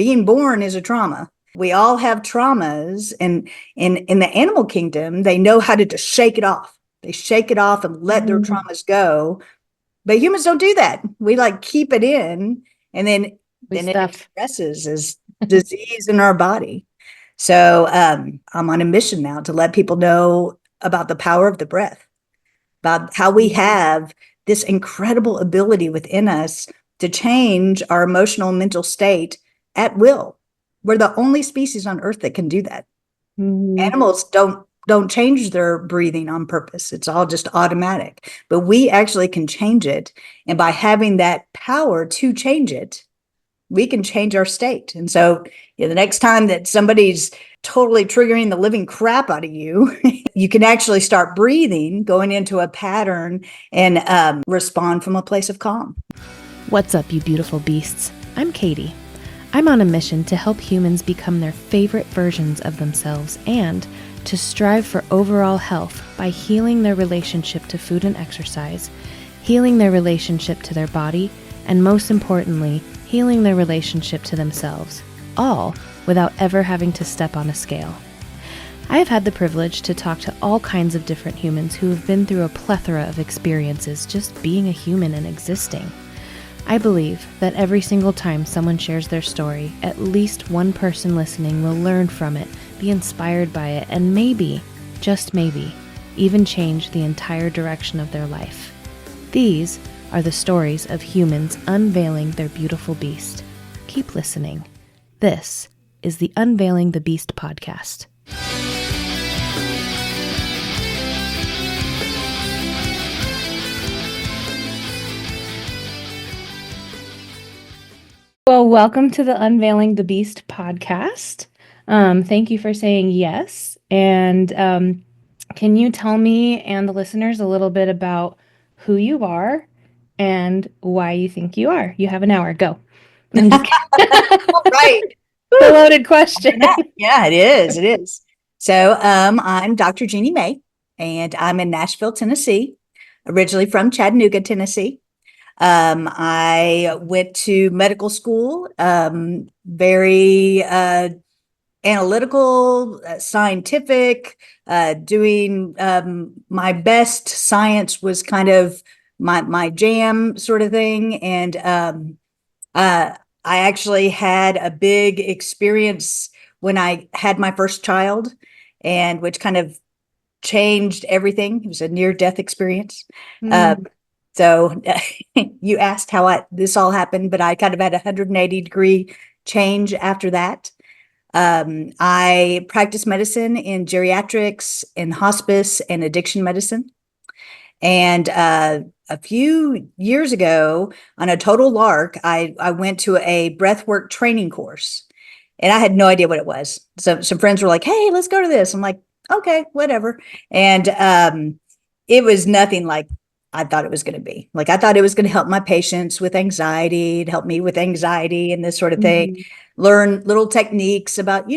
being born is a trauma. We all have traumas, and in the animal kingdom, they know how to just shake it off. They shake it off and let their traumas go. But humans don't do that. We like keep it in, and then it expresses as disease in our body. So I'm on a mission now to let people know about the power of the breath, about how we have this incredible ability within us to change our emotional and mental state at will. We're the only species on earth that can do that. Animals don't change their breathing on purpose. It's all just automatic. But we actually can change it. And by having that power to change it, we can change our state. And so the next time that somebody's totally triggering the living crap out of you, you can actually start breathing, going into a pattern, and respond from a place of calm. What's up, you beautiful beasts? I'm Katie. I'm on a mission to help humans become their favorite versions of themselves and to strive for overall health by healing their relationship to food and exercise, healing their relationship to their body, and most importantly, healing their relationship to themselves, all without ever having to step on a scale. I have had the privilege to talk to all kinds of different humans who have been through a plethora of experiences just being a human and existing. I believe that every single time someone shares their story, at least one person listening will learn from it, be inspired by it, and maybe, just maybe, even change the entire direction of their life. These are the stories of humans unveiling their beautiful beast. Keep listening. This is the Unveiling the Beast podcast. Well, welcome to the Unveiling the Beast podcast. Thank you for saying yes. And can you tell me and the listeners a little bit about who you are and why you think you are? You have an hour. Go. I'm just All right. It's a loaded question. Yeah, it is. It is. So I'm Dr. Jeannie May, and I'm in Nashville, Tennessee, originally from Chattanooga, Tennessee. I went to medical school, very analytical, scientific, doing my best. Science was kind of my jam sort of thing. And I actually had a big experience when I had my first child, and which kind of changed everything. It was a near-death experience. So you asked how this all happened, but I kind of had a 180-degree change after that. I practiced medicine in geriatrics, in hospice, and addiction medicine. And a few years ago, on a total lark, I went to a breathwork training course, and I had no idea what it was. So some friends were like, "Hey, let's go to this." I'm like, "Okay, whatever." And it was nothing like I thought it was going to be. Like, I thought it was going to help my patients with anxiety, to help me with anxiety and this sort of thing. Learn little techniques about,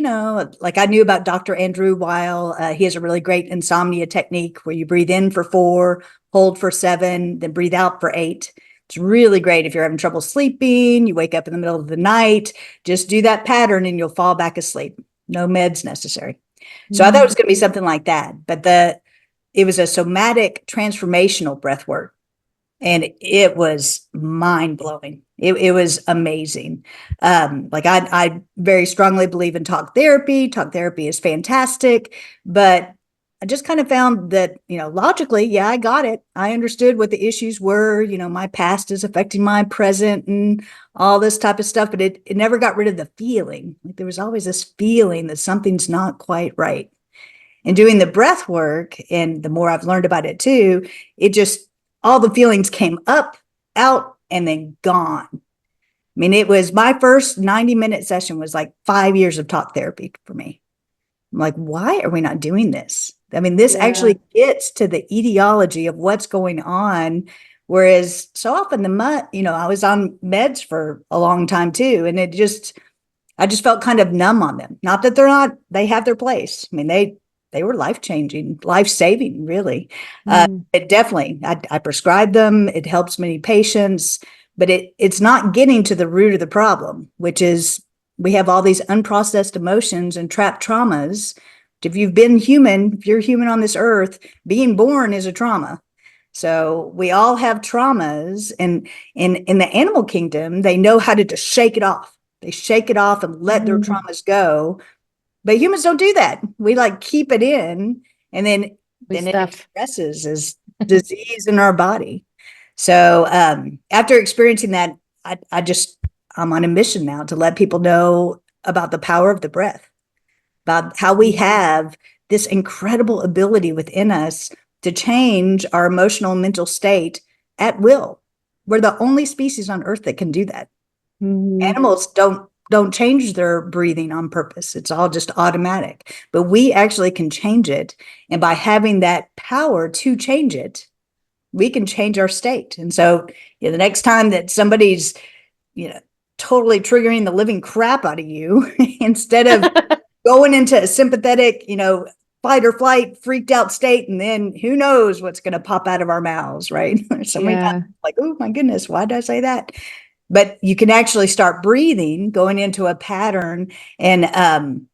like I knew about Dr. Andrew Weil. He has a really great insomnia technique where you breathe in for 4, hold for 7, then breathe out for 8. It's really great if you're having trouble sleeping, you wake up in the middle of the night, just do that pattern and you'll fall back asleep. No meds necessary. So I thought it was going to be something like that. But it was a somatic transformational breath work, and it was mind-blowing. It was amazing. Like I very strongly believe in talk therapy. Talk therapy is fantastic, but I just kind of found that, logically, yeah, I got it. I understood what the issues were. My past is affecting my present and all this type of stuff, but it never got rid of the feeling. Like there was always this feeling that something's not quite right. And doing the breath work, and the more I've learned about it too, all the feelings came up, out, and then gone. I mean, it was my first 90-minute session was like 5 years of talk therapy for me. I'm like, why are we not doing this? I mean, this actually gets to the etiology of what's going on. Whereas so often I was on meds for a long time too. And I just felt kind of numb on them. Not that they have their place. I mean, they were life-changing, life-saving, really. It definitely, I prescribe them. It helps many patients, but it's not getting to the root of the problem, which is We have all these unprocessed emotions and trapped traumas. If you've been human, if you're human on this earth, being born is a trauma. So we all have traumas, and in the animal kingdom, they know how to just shake it off. They shake it off and let their traumas go. But humans don't do that. We like keep it in, and then it Stuff. expresses as disease in our body. So after experiencing that, I'm on a mission now to let people know about the power of the breath, about how we have this incredible ability within us to change our emotional and mental state at will. We're the only species on earth that can do that. Animals don't change their breathing on purpose. It's all just automatic. But we actually can change it. And by having that power to change it, we can change our state. And so, the next time that somebody's, totally triggering the living crap out of you, instead of going into a sympathetic, fight or flight, freaked out state, and then who knows what's going to pop out of our mouths, right? So many times, like, oh my goodness, why did I say that? But you can actually start breathing, going into a pattern, and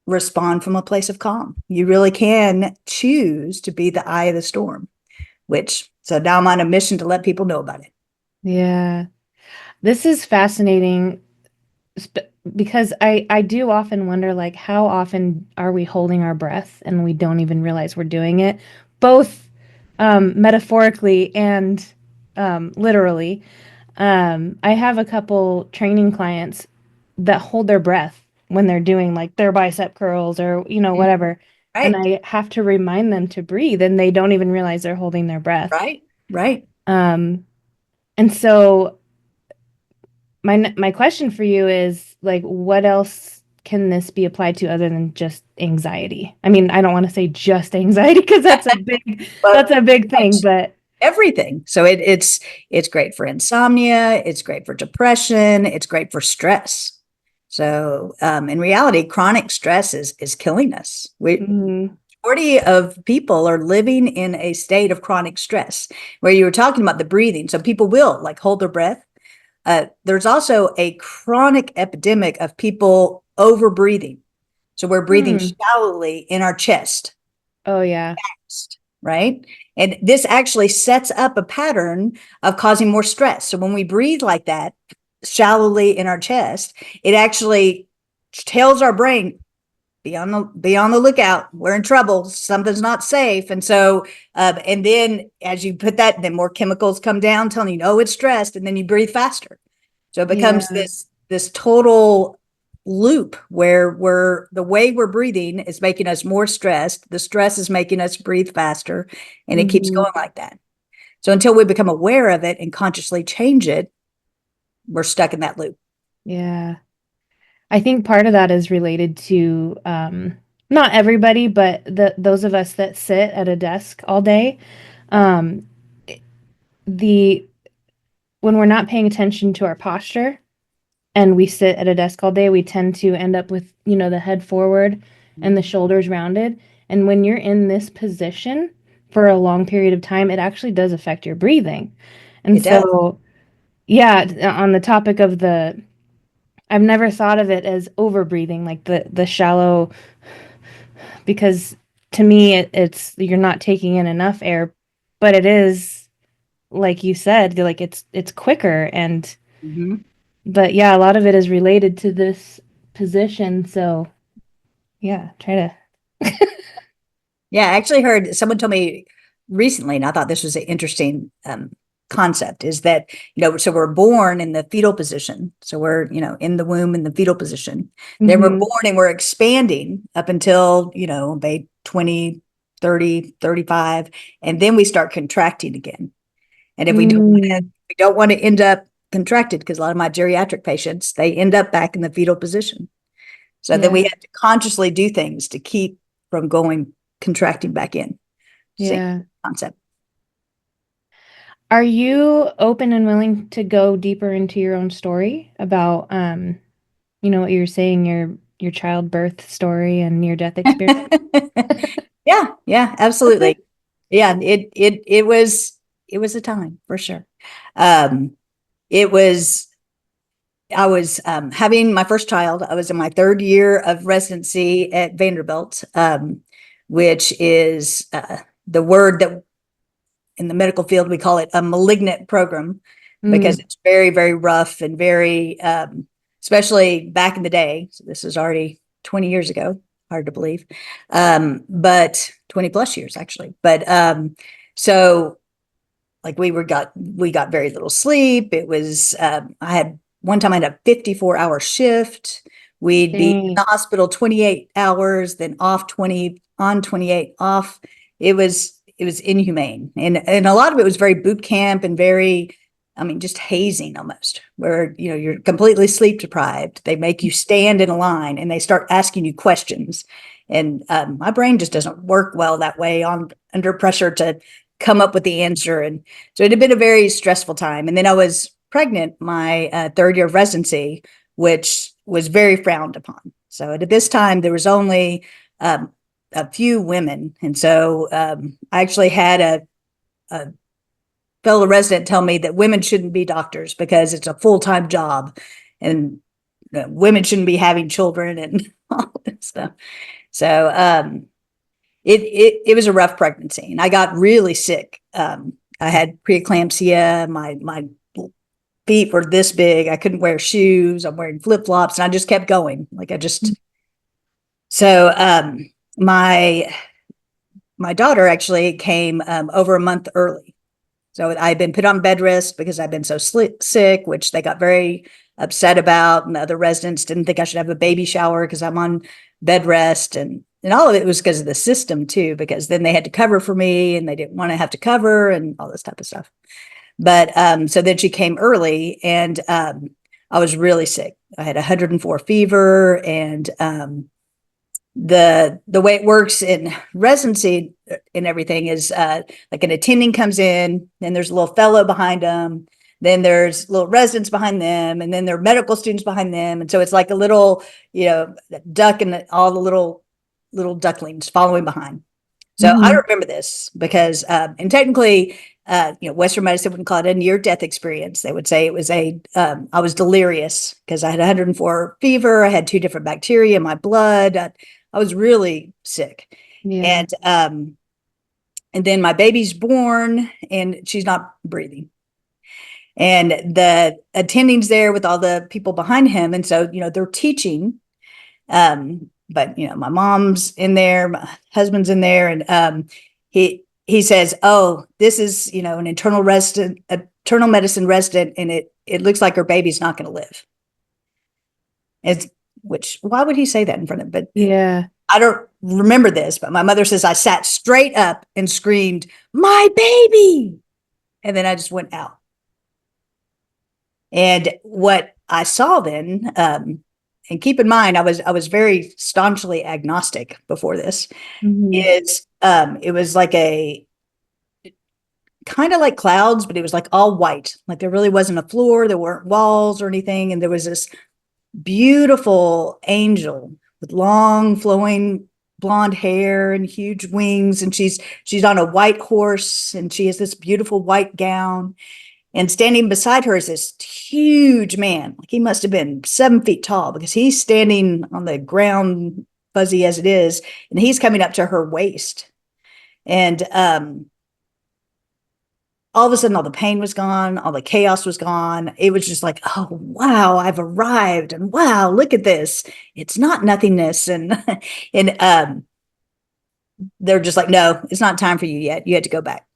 respond from a place of calm. You really can choose to be the eye of the storm, so now I'm on a mission to let people know about it. Yeah. This is fascinating because I do often wonder, like, how often are we holding our breath and we don't even realize we're doing it, both metaphorically and literally. I have a couple training clients that hold their breath when they're doing like their bicep curls or, whatever. And Right, I have to remind them to breathe and they don't even realize they're holding their breath. right. Um, and so my question for you is like, what else can this be applied to other than just anxiety? I mean, I don't want to say just anxiety because that's But a big thing, but everything. So it's great for insomnia. It's great for depression. It's great for stress. So in reality, chronic stress is killing us. Majority of people are living in a state of chronic stress, where you were talking about the breathing. So people will like hold their breath. There's also a chronic epidemic of people over breathing. So we're breathing shallowly in our chest. Oh yeah. Right? And this actually sets up a pattern of causing more stress. So when we breathe like that, shallowly in our chest, it actually tells our brain, be on the lookout. We're in trouble. Something's not safe. And so, and then as you put that, then more chemicals come down telling you, oh, it's stressed. And then you breathe faster. So it becomes Yeah. this total loop where the way we're breathing is making us more stressed. The stress is making us breathe faster, and it keeps going like that. So until we become aware of it and consciously change it, we're stuck in that loop. Yeah. I think part of that is related to not everybody, but those of us that sit at a desk all day. Um, the when we're not paying attention to our posture and we sit at a desk all day, we tend to end up with, the head forward and the shoulders rounded. And when you're in this position for a long period of time, it actually does affect your breathing. And It does. so, yeah, on the topic of I've never thought of it as over breathing, like the shallow, because to me it's you're not taking in enough air, but it is like you said, like it's quicker and Mhm. but yeah, a lot of it is related to this position. So yeah, try to. Yeah, I actually heard someone told me recently, and I thought this was an interesting concept, is that, so we're born in the fetal position. So we're, in the womb in the fetal position. Then we're Mhm. born and we're expanding up until, by 20, 30, 35, and then we start contracting again. And if Mm, we don't want to end up contracted, because a lot of my geriatric patients, they end up back in the fetal position. So then we yeah, have to consciously do things to keep from going contracting back in. Same yeah. concept. Are you open and willing to go deeper into your own story about what you were saying, your childbirth story and near death experience? Yeah, absolutely. Yeah, it was a time for sure. Um, it was I was having my first child. I was in my third year of residency at Vanderbilt, which is the word that in the medical field we call it a malignant program because Mm, it's very, very rough and very, especially back in the day. So this is already 20 years ago. Hard to believe, but 20 plus years actually. But so like we got very little sleep. It was I had one time I had a 54-hour shift. We'd be in dang. the hospital 28 hours, then off 20, on 28, off. It was inhumane. And a lot of it was very boot camp and very, I mean, just hazing almost, where you're completely sleep deprived. They make you stand in a line and they start asking you questions. And my brain just doesn't work well that way on under pressure to come up with the answer. And so it had been a very stressful time. And then I was pregnant my third year of residency, which was very frowned upon. So at this time, there was only a few women. And so I actually had a fellow resident tell me that women shouldn't be doctors because it's a full-time job and women shouldn't be having children and all that stuff. So it was a rough pregnancy, and I got really sick. I had preeclampsia. My feet were this big. I couldn't wear shoes. I'm wearing flip flops, and I just kept going. Like I just so my daughter actually came over a month early. So I'd been put on bed rest because I'd been so sick, which they got very upset about. And the other residents didn't think I should have a baby shower because I'm on bed rest. And all of it was because of the system too, because then they had to cover for me and they didn't want to have to cover and all this type of stuff. But so then she came early and I was really sick. I had 104 fever and the way it works in residency and everything is like an attending comes in, then there's a little fellow behind them, then there's little residents behind them, and then there are medical students behind them, and so it's like a little duck and all the little ducklings following behind. So I Mhm. remember this because and technically Western medicine wouldn't call it a near death experience. They would say it was I was delirious because I had 104 fever. I had two different bacteria in my blood. I was really sick. Yeah. And then my baby's born and she's not breathing. And the attending's there with all the people behind him. And so, they're teaching. But my mom's in there, my husband's in there, and he says, "Oh, this is an internal medicine resident, and it looks like her baby's not going to live." It's which why would he say that in front of? But Yeah. I don't remember this, but my mother says I sat straight up and screamed, "My baby!" And then I just went out. And what I saw then, and keep in mind, I was very staunchly agnostic before this, Mhm. is it was like a kind of like clouds, but it was like all white. Like there really wasn't a floor, there weren't walls or anything. And there was this beautiful angel with long flowing blonde hair and huge wings. And she's on a white horse and she has this beautiful white gown. And standing beside her is this huge man. Like he must have been 7 feet tall because he's standing on the ground, fuzzy as it is, and he's coming up to her waist. And all of a sudden, all the pain was gone, all the chaos was gone. It was just like, oh wow, I've arrived, and wow, look at this. It's not nothingness, and and they're just like, no, it's not time for you yet. You had to go back.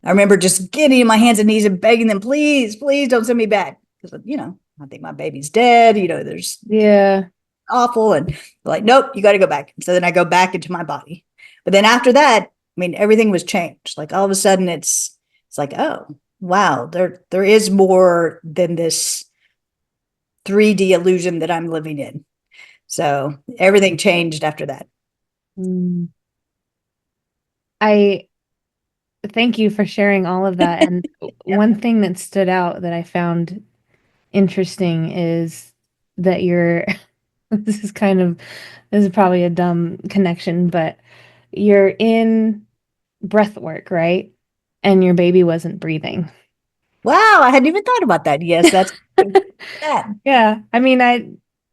I remember just getting in my hands and knees and begging them, please, please don't send me back. Because, I think my baby's dead. There's Yeah. awful. And like, nope, you got to go back. So then I go back into my body. But then after that, I mean, everything was changed. Like all of a sudden it's like, oh, wow, there is more than this 3D illusion that I'm living in. So everything changed after that. Mm. I thank you for sharing all of that. And Yep. one thing that stood out that I found interesting is that you're, this is kind of, this is probably a dumb connection, but you're in breath work, right? And your baby wasn't breathing. Wow, I hadn't even thought about that. Yes, that's That, Yeah. I mean,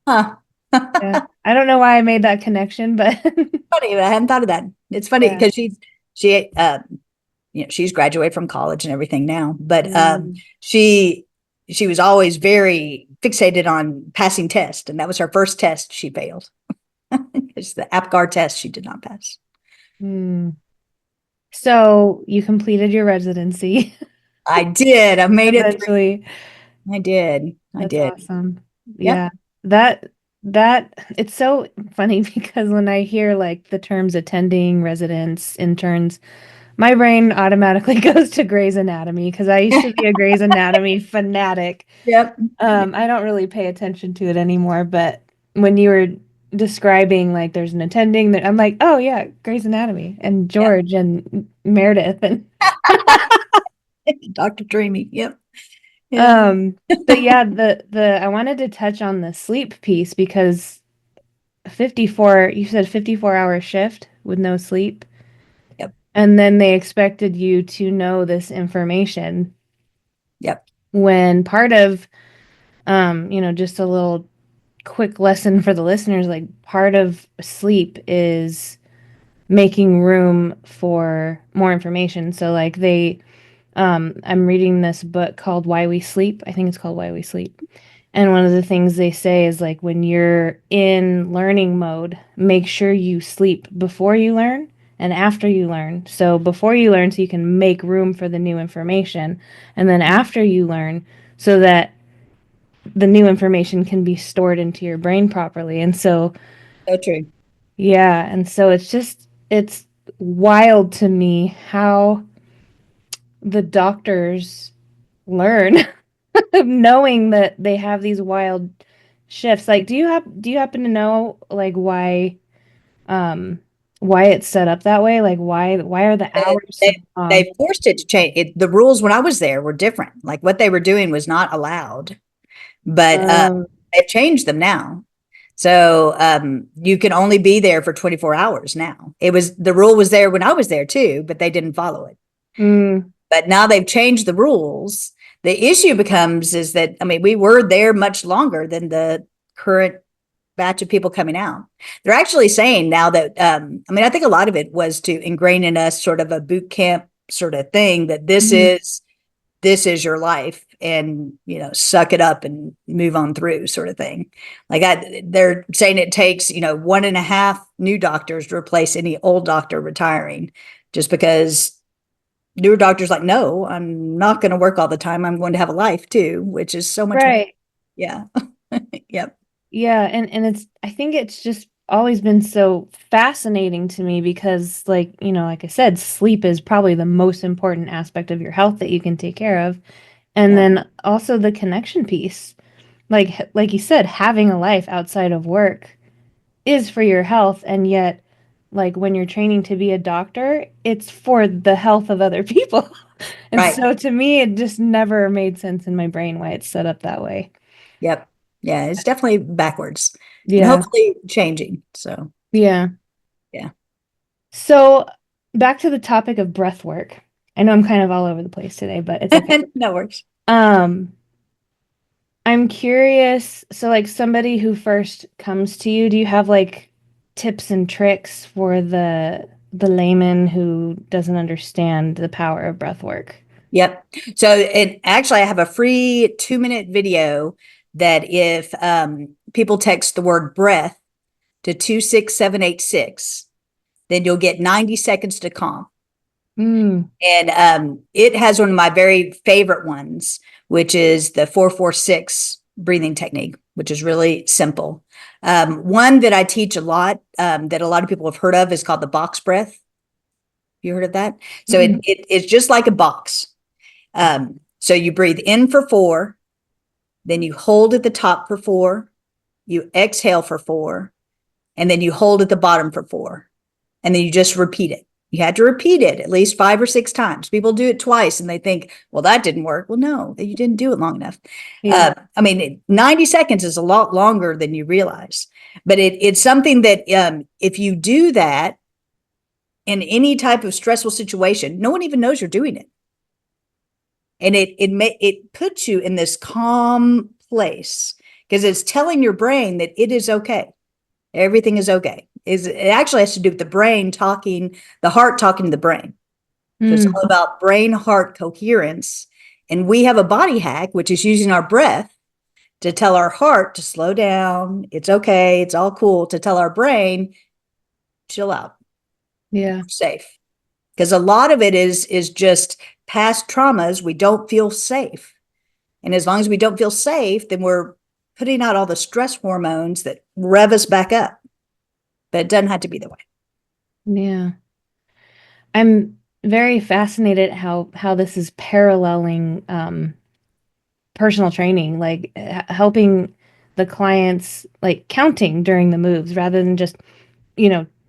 huh. yeah, I don't know why I made that connection, but Funny, I hadn't thought of that. It's funny yeah. because she she's graduated from college and everything now, but Mm. she was always very fixated on passing test, and that was her first test she failed. It's the APGAR test she did not pass. Mm. So you completed your residency I did. I made it through. eventually. I did. I That's did. awesome. Yep. Yeah. That that it's so funny because when I hear like the terms attending, residents, interns, my brain automatically goes to Grey's Anatomy because I used to be a Grey's Anatomy fanatic. Yep. I don't really pay attention to it anymore, but when you were describing like there's an attending that I'm like, oh yeah, Grey's Anatomy and Yep. George and Meredith and Dr. Dreamy. Yep. Yeah. um but yeah, the I wanted to touch on the sleep piece because 54, you said 54-hour shift with no sleep, Yep. and then they expected you to know this information Yep. when part of just a little quick lesson for the listeners, like part of sleep is making room for more information. So like I'm reading this book called Why We Sleep. I think it's called Why We Sleep. And one of the things they say is like when you're in learning mode, make sure you sleep before you learn and after you learn. So before you learn, so you can make room for the new information. And then after you learn, so that the new information can be stored into your brain properly. And so, So true. yeah. And so it's wild to me how the doctors learn knowing that they have these wild shifts. Like, do you happen to know like um why it's set up that way? Like why are the Uh, hours so They long? they forced it to change. The rules when I was there were different. Like what they were doing was not allowed, but Um, they've changed them now. So you can only be there for 24 hours now. The rule was there when I was there too, but they didn't follow it. mm, But now they've changed the rules. The issue becomes is that, I mean, we were there much longer than the current batch of people coming out. They're actually saying now that, I mean, I think a lot of it was to ingrain in us sort of a boot camp sort of thing that mhm. this is your life, and suck it up and move on through sort of thing. They're saying it takes 1.5 new doctors to replace any old doctor retiring, just because newer doctors like, no, I'm not going to work all the time, I'm going to have a life too, which is so much more. Right. Yeah. Yep. Yeah, and it's I think it's just always been so fascinating to me because like, like I said, sleep is probably the most important aspect of your health that you can take care of. And Yep. then also the connection piece. Like you said, having a life outside of work is for your health, and yet like when you're training to be a doctor, it's for the health of other people. And Right. so to me, it just never made sense in my brain why it's set up that way. Yep. Yeah, it's definitely backwards and Yeah. hopefully changing. So, Yeah. yeah. So back to the topic of breath work. I know I'm kind of all over the place today, but it's okay. That works. Um, I'm curious, so like somebody who first comes to you, do you have like tips and tricks for the layman who doesn't understand the power of breath work? Yep. So, I have a free 2-minute video that if people text the word breath to 26786, then you'll get 90 seconds to calm. Mm, And it has one of my very favorite ones, which is the 446 breathing technique, which is really simple. One that I teach a lot, that a lot of people have heard of, is called the box breath. You heard of that? So mm, it's just like a box. So you breathe in for 4, then you hold at the top for 4, you exhale for 4, and then you hold at the bottom for 4, and then you just repeat it. You had to repeat it at least 5 or 6 times. People do it twice and they think, well, that didn't work. Well, no, you didn't do it long enough. yeah. I mean, 90 seconds is a lot longer than you realize, but it's something that if you do that in any type of stressful situation, no one even knows you're doing it. And it puts you in this calm place because it's telling your brain that it is okay. Everything is okay. It actually has to do with the brain talking, the heart talking to the brain. So it's all Mm. about brain heart coherence. And we have a body hack, which is using our breath to tell our heart to slow down. It's okay. It's all cool. To tell our brain, chill out. Yeah. We're safe. Because a lot of it is just past traumas. We don't feel safe. And as long as we don't feel safe, then we're putting out all the stress hormones that rev us back up. But it doesn't have to be the way. Yeah. I'm very fascinated how this is paralleling personal training, like helping the clients like counting during the moves rather than just,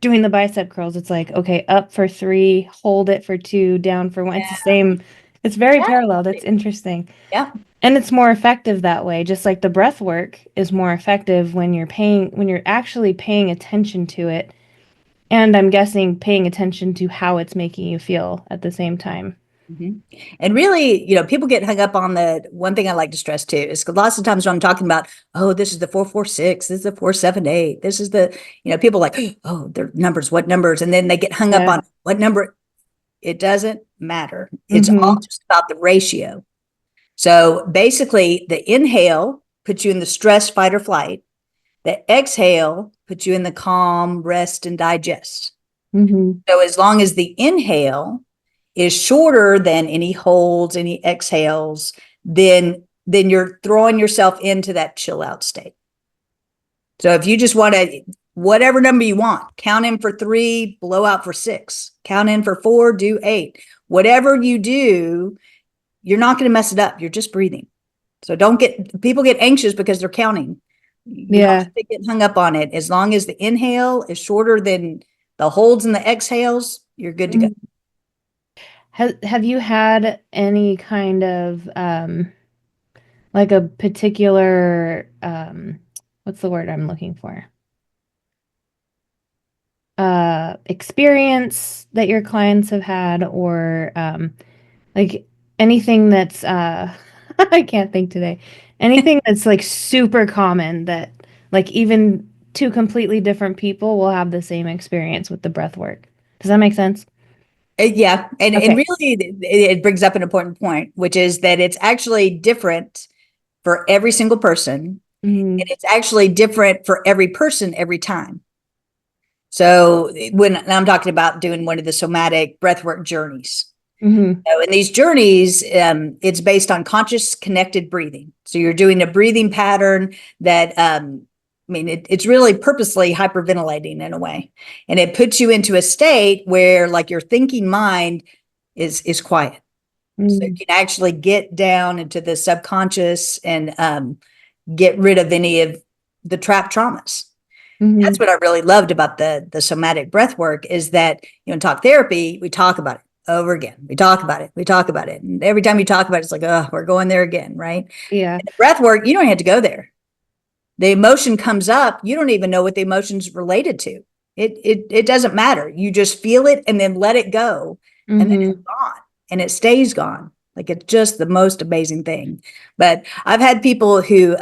doing the bicep curls. It's like, okay, up for 3, hold it for 2, down for 1. It's the same. It's very parallel. That's interesting. Yeah. And it's more effective that way. Just like the breath work is more effective when you're actually paying attention to it. And I'm guessing paying attention to how it's making you feel at the same time. Mhm. And really, people get hung up on the one thing I like to stress too is lots of times when I'm talking about, oh, this is the 446, this is the 478, this is the, people like, oh, their numbers, what numbers? And then they get hung up Yeah. on what number. It doesn't matter. It's all Mm-hmm. just about the ratio. So basically, the inhale puts you in the stress, fight, or flight. The exhale puts you in the calm, rest, and digest. Mm-hmm. So as long as the inhale is shorter than any holds, any exhales, then you're throwing yourself into that chill out state. So if you just want to, whatever number you want, count in for 3, blow out for 6, count in for 4, do 8. Whatever you do, you're not going to mess it up. You're just breathing. So don't get, people get anxious because they're counting. You don't Yeah. have to get hung up on it. As long as the inhale is shorter than the holds and the exhales, you're good to go. Mhm. Have you had any kind of like a particular what's the word I'm looking for? Experience that your clients have had or like anything that's I can't think today. Anything that's like super common that like even two completely different people will have the same experience with the breath work. Does that make sense? Yeah, and Okay. really, it brings up an important point, which is that it's actually different for every single person, and Mm-hmm. it's actually different for every person every time. So when I'm talking about doing one of the somatic breathwork journeys, Mm-hmm. so in these journeys, it's based on conscious connected breathing. So you're doing a breathing pattern that, it's really purposely hyperventilating in a way, and it puts you into a state where, like, your thinking mind is quiet. So you Mm-hmm. can actually get down into the subconscious and get rid of any of the trapped traumas. That's Mm-hmm. what I really loved about the somatic breath work is that, in talk therapy, we talk about it over again. We talk about it. We talk about it. And every time you talk about it, it's like, oh, we're going there again, right? Yeah. And the breath work, you don't have to go there. The emotion comes up, you don't even know what the emotion's related to. It doesn't matter. You just feel it and then let it go. And then it's Mm-hmm. gone and it stays gone. Like, it's just the most amazing thing. But I've had people who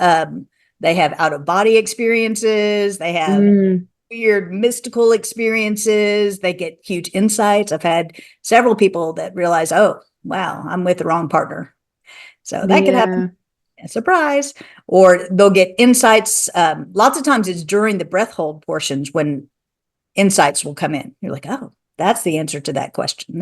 they have out of body experiences, they have Mm-hmm. weird mystical experiences, they get huge insights. I've had several people that realize, oh, wow, I'm with the wrong partner. So that could happen. Yeah. Surprise. Or they'll get insights. Lots of times it's during the breath hold portions when insights will come in. You're like, oh, that's the answer to that question.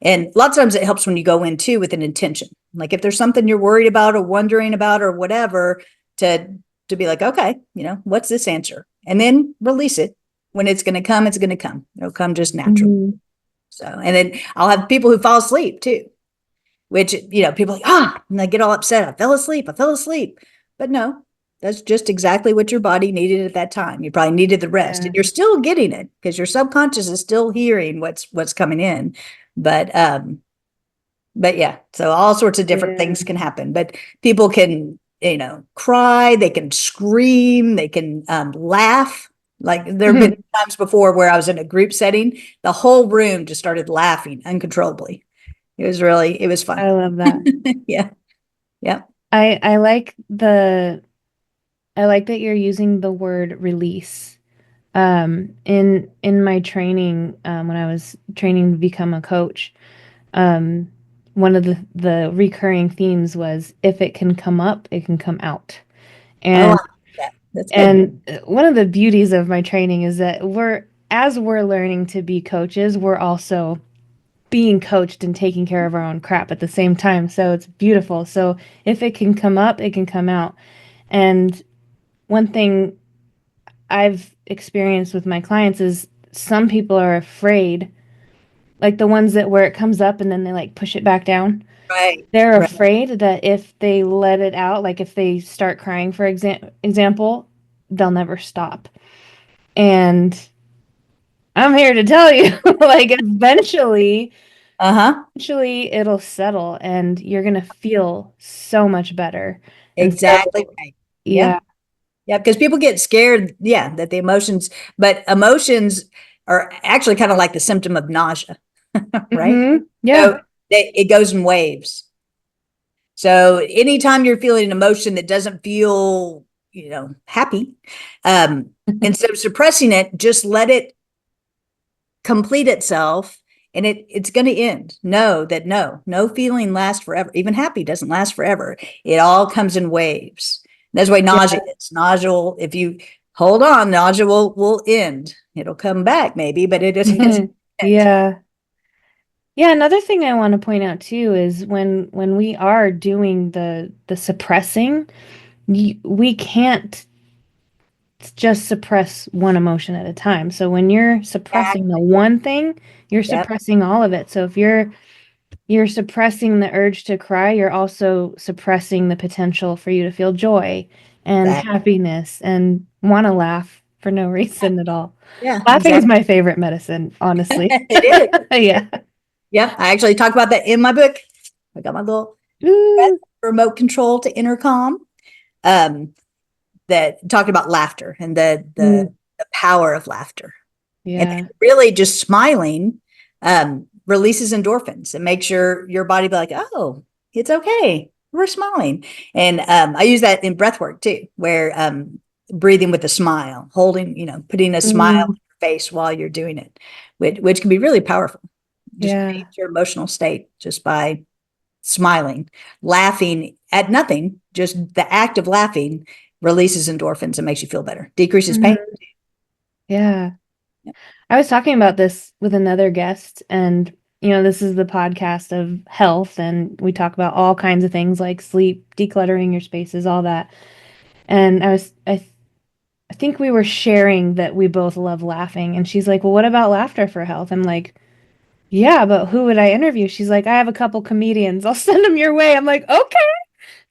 And lots of times it helps when you go in too with an intention. Like, if there's something you're worried about or wondering about or whatever, to be like, okay, what's this answer? And then release it. When it's going to come, it's going to come. It'll come just naturally. Mm-hmm. So, and then I'll have people who fall asleep too, which, people are like, and they get all upset. I fell asleep. I fell asleep. But no, that's just exactly what your body needed at that time. You probably needed the rest, Yeah. and you're still getting it because your subconscious is still hearing what's coming in. But, yeah, so all sorts of different Yeah. things can happen, but people can, cry, they can scream, they can laugh. Like, there have been times before where I was in a group setting, the whole room just started laughing uncontrollably. It was fun. I love that. Yeah. Yeah. I like I like that you're using the word release. In my training, when I was training to become a coach, um, one of the recurring themes was if it can come up, it can come out. Oh, I And like that. That's good. and one of the beauties of my training is that as we're learning to be coaches, we're also being coached and taking care of our own crap at the same time. So it's beautiful. So if it can come up, it can come out. And one thing I've experienced with my clients is some people are afraid, like the ones that where it comes up and then they like push it back down. Right. They're Right. afraid that if they let it out, like if they start crying, for example, they'll never stop. And I'm here to tell you, like Uh-huh. eventually it'll settle and you're gonna feel so much better. And Exactly so, right. yeah. Yep. Yeah, because people get scared, yeah, that the emotions, but emotions are actually kind of like the symptom of nausea, right? Yeah. So it goes in waves. So anytime you're feeling an emotion that doesn't feel, happy, um, instead of suppressing it, just let it complete itself and it's going to end. Know that no feeling lasts forever. Even happy doesn't last forever. It all comes in waves. That's why Yeah. nausea is. Nausea will, if you hold on, nausea will end. It'll come back maybe, but it doesn't end. Yeah. Yeah, another thing I want to point out too is when we are doing the suppressing, we can't just suppress one emotion at a time. So when you're suppressing the Exactly. one thing, you're Yep. suppressing all of it. So if you're suppressing the urge to cry, you're also suppressing the potential for you to feel joy and Exactly. happiness and want to laugh for no reason at all. Yeah, Laughing is exactly. my favorite medicine, honestly. It is. Yeah. Yep. I actually talk about that in my book. I got my little Ooh. remote control to intercom. Um, that talked about laughter and Mm, the power of laughter. And yeah. really just smiling releases endorphins and makes your body be like, oh, it's okay. We're smiling. And I use that in breath work too, where breathing with a smile, holding, putting a smile on Mm, your face while you're doing it, which can be really powerful. Just yeah. change your emotional state just by smiling, laughing at nothing, just the act of laughing releases endorphins and makes you feel better, decreases pain. Mhm. Yeah. Yep. I was talking about this with another guest, and this is the podcast of health, and we talk about all kinds of things like sleep, decluttering your spaces, all that. And I think we were sharing that we both love laughing, and she's like, "Well, what about laughter for health?" I'm like, "Yeah, but who would I interview?" She's like, "I have a couple comedians. I'll send them your way." I'm like, "Okay."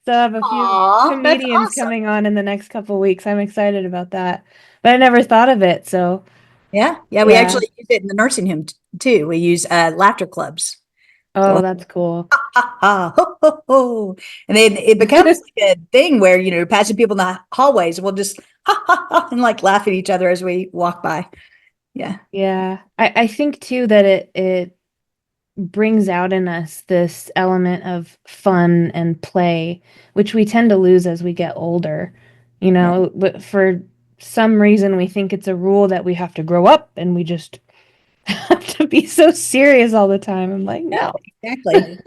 So I have a few Aw, that's comedians awesome. coming on in the next couple weeks. I'm excited about that. But I never thought of it. So, Yeah. Yeah. We yeah. actually use it in the nursing home too. We use laughter clubs. Oh, So, that's cool. ha, ha, ho, ho, ho. And then it becomes like a thing where, passing people in the hallways, we'll just ha, ha, ha, and like laugh at each other as we walk by. Yeah. Yeah. I think too that it brings out in us this element of fun and play, which we tend to lose as we get older. Yeah. But for some reason we think it's a rule that we have to grow up and we just have to be so serious all the time. I'm like, Yeah. no. Exactly.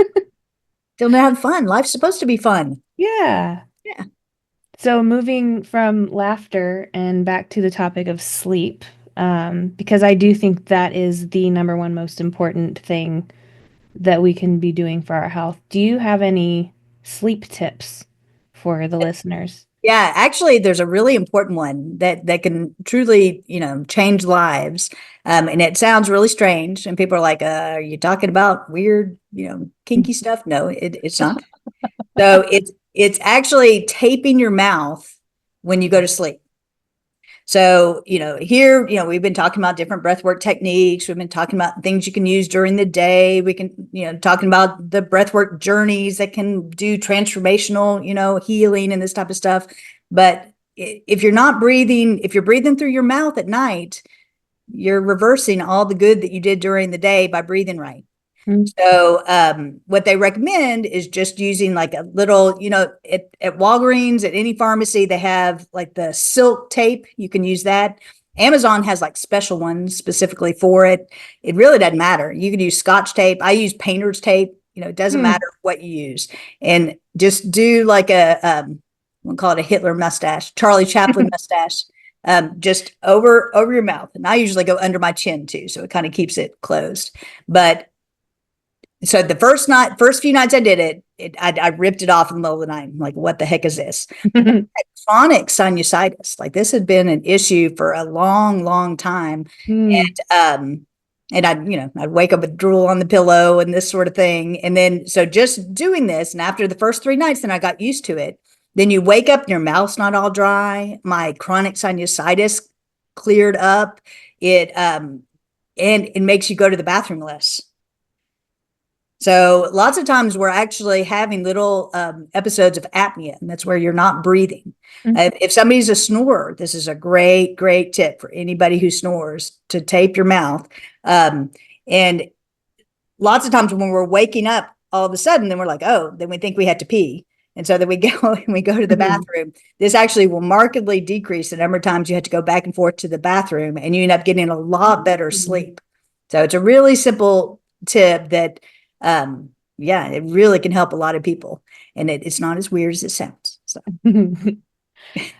Don't have fun. Life's supposed to be fun. Yeah. Yeah. So moving from laughter and back to the topic of sleep, because I do think that is the number one most important thing that we can be doing for our health. Do you have any sleep tips for the listeners? Yeah, actually, there's a really important one that can truly, change lives. And it sounds really strange, and people are like, "Are you talking about weird, kinky stuff?" No, it's not. So it's actually taping your mouth when you go to sleep. So, here, we've been talking about different breathwork techniques. We've been talking about things you can use during the day. We can, talking about the breathwork journeys that can do transformational, healing and this type of stuff. But if you're not breathing, if you're breathing through your mouth at night, you're reversing all the good that you did during the day by breathing right. Mm. So what they recommend is just using like a little, at Walgreens, at any pharmacy, they have like the silk tape. You can use that. Amazon has like special ones specifically for it. It really doesn't matter. You can use Scotch tape. I use painter's tape. It doesn't Mm. matter what you use. And just do like we'll call it a Hitler mustache, Charlie Chaplin mustache, just over your mouth. And I usually go under my chin too, so it kind of keeps it closed. But so the first few nights I did I ripped it off in the middle of the night. I'm like, what the heck is this? Chronic sinusitis. Like this had been an issue for a long, long time. Mm. And I'd wake up with drool on the pillow and this sort of thing. And then, so just doing this, and after the first 3 nights, then I got used to it. Then you wake up and your mouth's not all dry. My chronic sinusitis cleared up. And it makes you go to the bathroom less. So lots of times we're actually having little episodes of apnea, and that's where you're not breathing. If somebody's a snorer, this is a great, great tip for anybody who snores to tape your mouth. And lots of times when we're waking up all of a sudden, then we're like, oh, then we think we had to pee. And so then we go and we go to the bathroom. This actually will markedly decrease the number of times you have to go back and forth to the bathroom, and you end up getting a lot better sleep. So it's a really simple tip that it really can help a lot of people, and it's not as weird as it sounds. So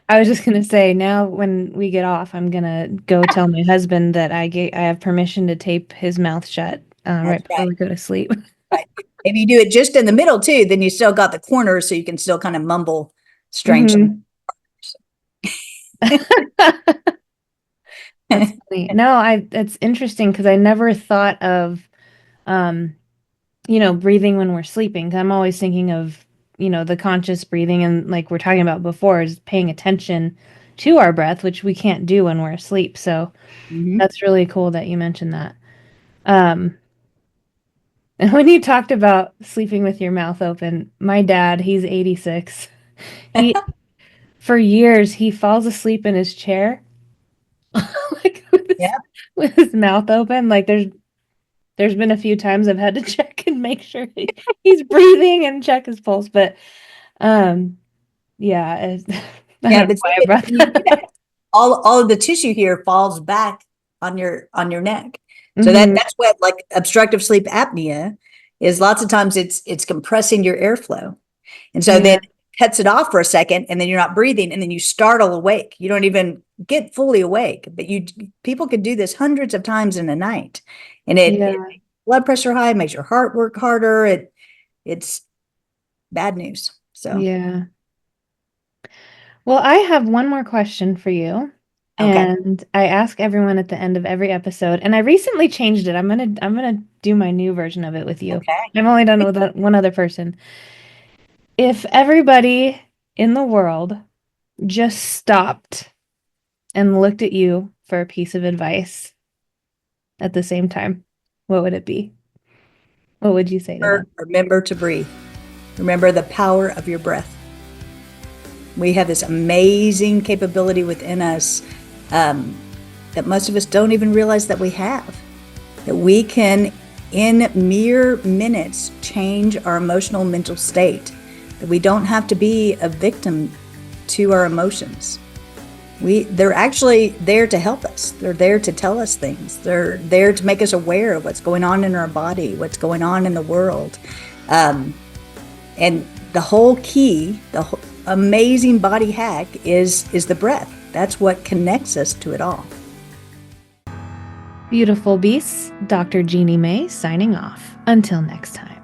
I was just gonna say, now when we get off, I'm gonna go tell my husband that I have permission to tape his mouth shut right before we go to sleep. Right. If you do it just in the middle too, then you still got the corners, so you can still kind of mumble strangely. That's funny. No, it's interesting because I never thought of breathing when we're sleeping. 'Cause I'm always thinking of, the conscious breathing, and like we're talking about before, is paying attention to our breath, which we can't do when we're asleep. So that's really cool that you mentioned that. And when you talked about sleeping with your mouth open, my dad, he's 86. For years, he falls asleep in his chair, like with his mouth open. Like there's been a few times I've had to check and make sure he's breathing and check his pulse. But yeah, I don't know But why I brought that up. all of the tissue here falls back on your neck. So Mhm. that's what, like, obstructive sleep apnea is. Lots of times it's compressing your airflow. And so then Yeah. it cuts it off for a second, and then you're not breathing, and then you startle awake. You don't even get fully awake, but people could do this hundreds of times in a night. And it Yeah. makes blood pressure high, makes your heart work harder. It's bad news. So, Yeah. Well, I have one more question for you. okay. And I ask everyone at the end of every episode, and I recently changed it. I'm gonna do my new version of it with you. Okay. I've only done it with one other person. If everybody in the world just stopped and looked at you for a piece of advice at the same time, what would it be? What would you say to them? Remember to breathe. Remember the power of your breath. We have this amazing capability within us that most of us don't even realize that we have. That we can, in mere minutes, change our emotional mental state. That we don't have to be a victim to our emotions. They're actually there to help us. They're there to tell us things. They're there to make us aware of what's going on in our body, what's going on in the world. And the whole key, the whole amazing body hack is the breath. That's what connects us to it all. Beautiful beasts, Dr. Jeannie May signing off. Until next time.